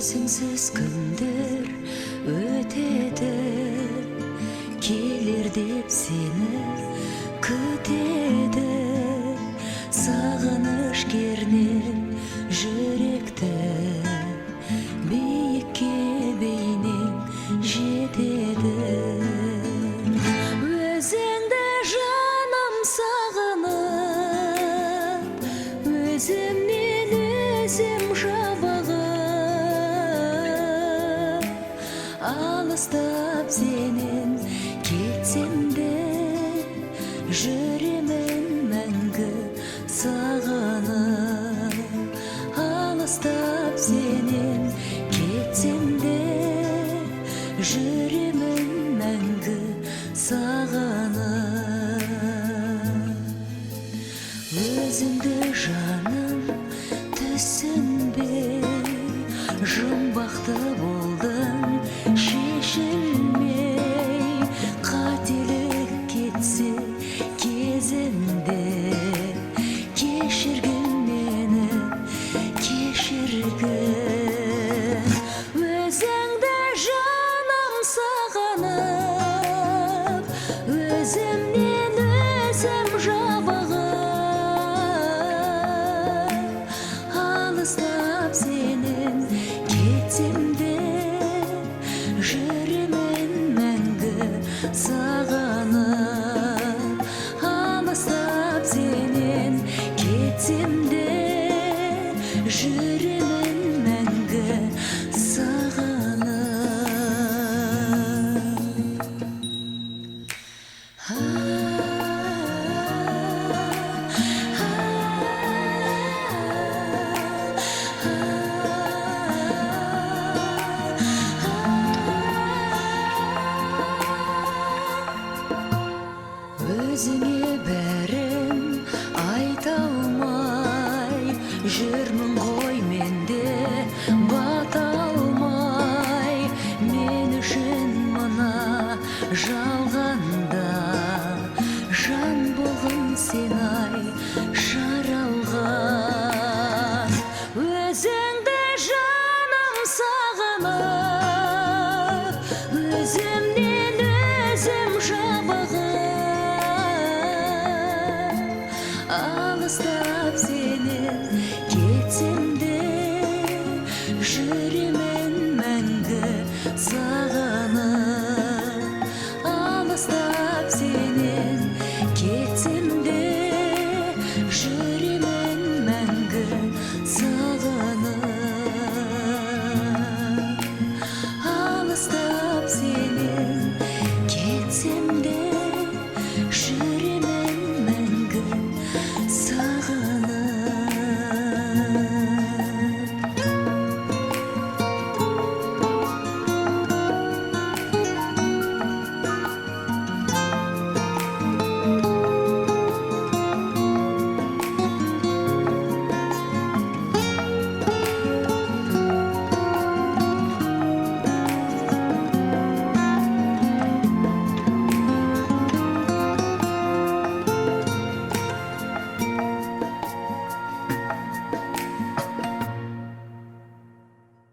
Өзіңсіз күндер өтеді, келер деп сені күтеді. Сағыныш кернеп жүректі, биікке бейнең жетеді. Өзіңді жаным сағынып, өзімнен өзім жабығып, алыстап сенен кетсем де, жүремін мәңгі сағынып. Алыстап сенен кетсем де, жүремін мәңгі сағынып. Өзіңді жаным түсінбей, жұмбақты болдың шешілмей. Қателік кетсе кезінде, кешіргін мені, кешіргін. Өзіңді жаным сағынып, өзімнен өзім жабығып, алыстап сенен кетсем де, жүремін мәңгі сағынып. Алыстап сенен кетсем де, жүремін мәңгі сағынып. Өзіңе бәрін айта алмай жүрмін ғой менде, бата